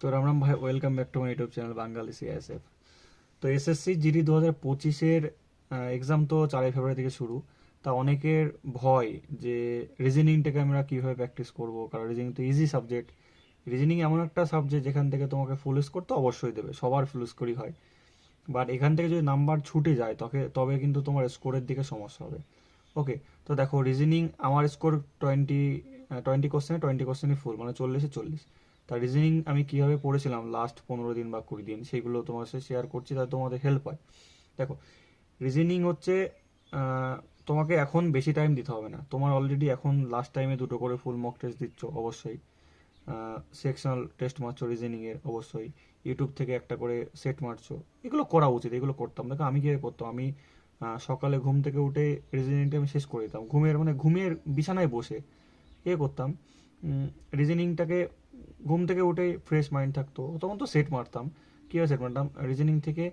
তো রাম রাম ভাই, welcome back to my YouTube channel Bangali CISF. তো এসএসসি জিডি 2025-এর এক্সাম তো 4 ফেব্রুয়ারি থেকে শুরু। তা অনেকের ভয় যে রিজনিংটাকে আমরা কীভাবে প্র্যাকটিস করব, কারণ রিজনিং তো ইজি সাবজেক্ট। রিজনিং এমন একটা সাবজেক্ট যেখান থেকে তোমাকে ফুল স্কোর তো অবশ্যই দেবে, সবার ফুল স্কোরই হয়। বাট এখান থেকে যদি নাম্বার ছুটে যায় তবে কিন্তু তোমার স্কোরের দিকে সমস্যা হবে। ওকে, তো দেখো রিজনিং আমার স্কোর 20 কোশ্চেনে ফুল, মানে 40-এ 40। তা রিজনিং আমি কিভাবে পড়েছিলাম লাস্ট 15 দিন বা 20 দিন, সেগুলো তোমার সাথে শেয়ার করছি, তাতে তোমাদের হেল্প হয়। দেখো, রিজনিং হচ্ছে তোমাকে এখন বেশি টাইম দিতে হবে না। তোমার অলরেডি এখন লাস্ট টাইমে 2টো করে ফুল মক টেস্ট দিচ্ছ অবশ্যই, সেকশনাল টেস্ট মারছো রিজনিংয়ের অবশ্যই, ইউটিউব থেকে একটা করে সেট মারছো। এগুলো করা উচিত, এগুলো করতাম। দেখো আমি কীভাবে করতাম, আমি সকালে ঘুম থেকে উঠে রিজনিংটা আমি শেষ করে দিতাম, ঘুমের বিছানায় বসে করতাম রিজনিংটাকে। ঘুম থেকে উঠে ফ্রেশ মাইন্ড থাকতো, তখন তো সেট মারতাম। কীভাবে সেট মারতাম, রিজনিং থেকে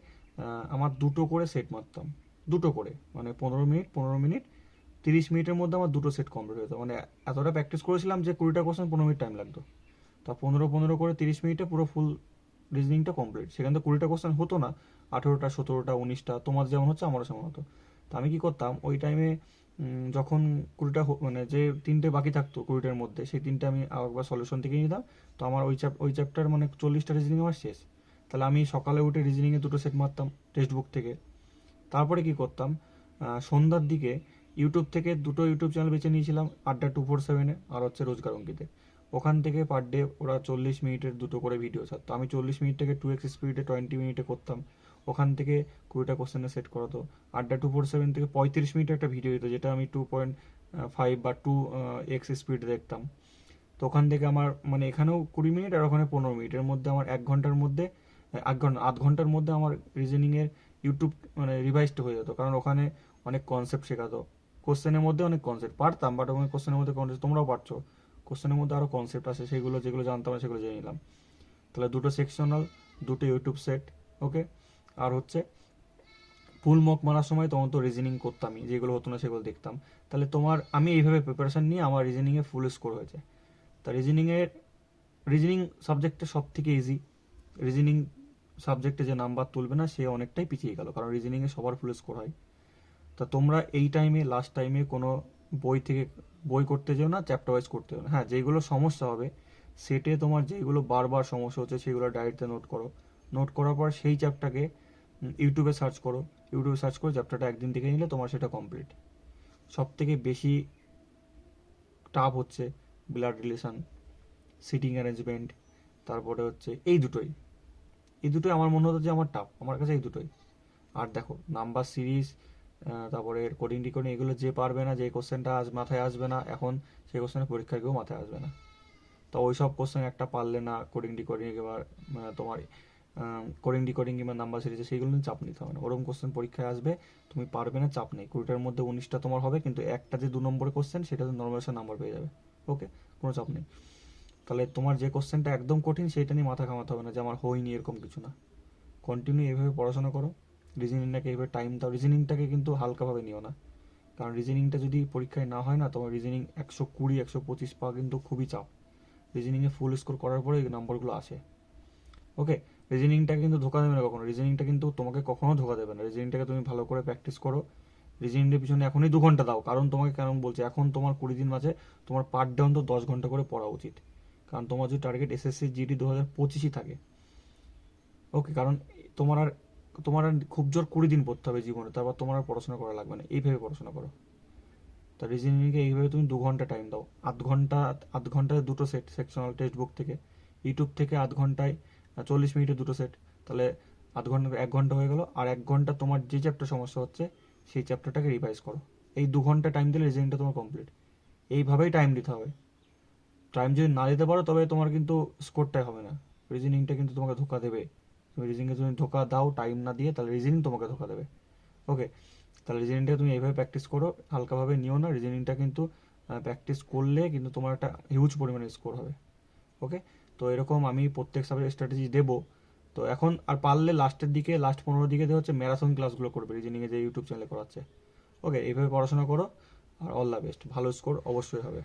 আমার 2টো করে সেট মারতাম। 2টো করে মানে 15 মিনিট 30 মিনিটের মধ্যে আমার 2টো সেট কমপ্লিট হতো। মানে এতটা প্র্যাকটিস করেছিলাম যে 20টা কোশ্চেন 15 মিনিট টাইম লাগতো। তা 15 করে 30 মিনিটে পুরো ফুল রিজনিংটা কমপ্লিট। সেখান থেকে 20টা কোশ্চেন হতো না, 18টা 17টা 19টা, তোমার যেমন হচ্ছে আমারও সেমন হতো। তো আমি কি করতাম ওই টাইমে, যখন 20টা মানে যে 3টে বাকি থাকতো 20টার মধ্যে, সেই 3টে আমি আরেকবার সলিউশন থেকে নিতাম। তো আমার ওই চ্যাপ্টার মানে 40টা রিজনিং আমার শেষ। তাহলে আমি সকালে উঠে রিজনিংয়ে 2টো সেট মারতাম টেক্সট বুক থেকে। তারপরে কি করতাম, সন্ধ্যার দিকে ইউটিউব থেকে 2টো ইউটিউব চ্যানেল বেছে নিয়েছিলাম, আড্ডা 247-এ আর হচ্ছে রোজগার অঙ্কিতে। ওখান থেকে পার ডে ওরা 40 মিনিটের 2টো করে ভিডিও ছাড়তো। আমি 40 মিনিট থেকে 2x স্পিডে 20 মিনিটে করতাম। ওখান থেকে 20টা কোশ্চেনে সেট করাতো। আড্ডা 247 থেকে 35 মিনিটের একটা ভিডিও দিত, যেটা আমি 2.5 বা 2x স্পিডে দেখতাম। তো ওখান থেকে আমার মানে এখানেও 20 মিনিট আর ওখানে 15 মিনিটের মধ্যে আমার 1 ঘন্টার মধ্যে, 1 ঘন্টা আধ ঘন্টার মধ্যে আমার রিজনিংয়ের ইউটিউব মানে রিভাইজড হয়ে যেত। কারণ ওখানে অনেক কনসেপ্ট শেখাতো। কোশ্চেনের মধ্যে অনেক কনসেপ্ট পারতাম, বাট ওখানে কোশ্চেনের মধ্যে কনসেপ্ট তোমরাও পারছো, কোশ্চেনের মধ্যে আরও কনসেপ্ট আছে, সেগুলো যেগুলো জানতাম না সেগুলো জেনে নিলাম। তাহলে 2টো সেকশনাল, 2টো ইউটিউব সেট। ওকে, আর হচ্ছে ফুল মক মারার সময় তখন তো রিজনিং করতামই, যেগুলো হতো না সেগুলো দেখতাম। তাহলে আমি এইভাবে প্রিপারেশন নিয়ে আমার রিজনিংয়ে ফুল স্কোর হয়েছে। তা রিজনিং সাবজেক্টটা সব থেকে ইজি। রিজনিং সাবজেক্টে যে নাম্বার তুলবে না সে অনেকটাই পিছিয়ে গেল, কারণ রিজনিংয়ে সবার ফুল স্কোর হয়। তা তোমরা এই টাইমে লাস্ট টাইমে কোনো বই করতে যেও না, চ্যাপ্টার ওয়াইজ করতে যেও না। হ্যাঁ, যেগুলো সমস্যা হবে সেটে তোমার যেগুলো বারবার সমস্যা হচ্ছে সেগুলো ডায়েরিতে নোট করো। নোট করার পর সেই চ্যাপ্টারকে ইউটিউবে সার্চ করো। ইউটিউবে সার্চ করে চ্যাপ্টারটা একদিন থেকে নিলে তোমার সেটা কমপ্লিট। সব থেকে বেশি টাফ হচ্ছে ব্লাড রিলেশন, সিটিং অ্যারেঞ্জমেন্ট, তারপরে হচ্ছে এই দুটোই আমার মনে হতো যে আমার টাফ, আমার কাছে এই দুটোই। আর দেখো নাম্বার সিরিজ, তারপরে কোডিং ডিকোডিং, এগুলো যে পারবে না, যে কোশ্চেনটা আজ মাথায় আসবে না এখন, সেই কোশ্চেনে পরীক্ষার কেউ মাথায় আসবে না। তো ওই সব কোশ্চেন একটা পারলে না কোডিং ডিকোডিং এবার তোমার কোডিং ডিকোডিং কিংবা নাম্বার সিরিজে, সেইগুলো নিয়ে চাপ নিতে হবে না। ওরকম কোশ্চেন পরীক্ষায় আসবে, তুমি পারবে না, চাপ নেই। 20টার মধ্যে 19টা তোমার হবে, কিন্তু একটা যে 2 নম্বরের কোশ্চেন সেটাতে নর্মাল নাম্বার পেয়ে যাবে। ওকে, কোনো চাপ নেই। তাহলে তোমার যে কোশ্চেনটা একদম কঠিন সেইটা নিয়ে মাথা ঘামাতে হবে না যে আমার হয়নি, এরকম কিছু না। কন্টিনিউ এভাবে পড়াশোনা করো, রিজনিংটাকে এভাবে টাইম দাও। রিজনিংটাকে কিন্তু হালকাভাবে নিও না, কারণ রিজনিংটা যদি পরীক্ষায় না হয় না, তোমার রিজনিং 120 125 পাওয়া কিন্তু খুবই চাপ। রিজনিংয়ে ফুল স্কোর করার পরে এই নাম্বারগুলো আসে। ওকে, রিজনিংটা কিন্তু ধোকা দেবে না কখনো, রিজনিংটা কিন্তু তোমাকে কখনো ধোকা দেবে না। রিজনিংটাকে তুমি ভালো করে প্র্যাকটিস করো। রিজনিংয়ের পিছনে এখনই 2 ঘন্টা দাও, কারণ তোমাকে কেন বলছি, এখন তোমার 20 দিন মাঝে তোমার পার ডে অন্তত 10 ঘন্টা করে পড়া উচিত। কারণ তোমার যদি টার্গেট এসএসসি জিডি 2025-ই থাকে। ওকে, কারণ তোমার আর তোমার আর খুব জোর 20 দিন পড়তে হবে জীবনে, তারপর তোমার আর পড়াশোনা করা লাগবে না। এইভাবে পড়াশোনা করো। তা রিজনিংকে এইভাবে তুমি 2 ঘন্টা টাইম দাও। আধ ঘন্টায় 2টো সেট সেকশনাল টেক্সট বুক থেকে, ইউটিউব থেকে আধ ঘন্টায় 40 মিনিটে 2টো সেট। তাহলে আধ ঘন্টা 1 ঘন্টা হয়ে গেল। আর 1 ঘন্টা তোমার যে চ্যাপ্টার সমস্যা হচ্ছে সেই চ্যাপ্টারটাকে রিভাইজ করো। এই 2 ঘন্টা টাইম দিলে রিজনিংটা তোমার কমপ্লিট। এইভাবেই টাইম দিতে হবে। টাইম যদি না দিতে পারো তবে তোমার কিন্তু স্কোরটাই হবে না। রিজনিংটা কিন্তু তোমাকে ধোকা দেবে। তুমি রিজনিংকে যদি ধোকা দাও টাইম না দিয়ে, তাহলে রিজনিং তোমাকে ধোকা দেবে। ওকে, তাহলে রিজনিংটা তুমি এইভাবে প্র্যাকটিস করো, হালকাভাবে নিও না। রিজনিংটা কিন্তু প্র্যাকটিস করলে কিন্তু তোমার একটা হিউজ পরিমাণে স্কোর হবে। ওকে, তো এরকম আমি প্রত্যেক সাবজেক্ট স্ট্র্যাটেজি দেবো। তো এখন আর পারলে লাস্টের দিকে, লাস্ট 15 দিকে হচ্ছে ম্যারাথন ক্লাসগুলো করবে রিজনিংয়ে, যে ইউটিউব চ্যানেলে করাচ্ছে। ওকে, এইভাবে পড়াশোনা করো, আর অল দ্য বেস্ট। ভালো স্কোর অবশ্যই হবে।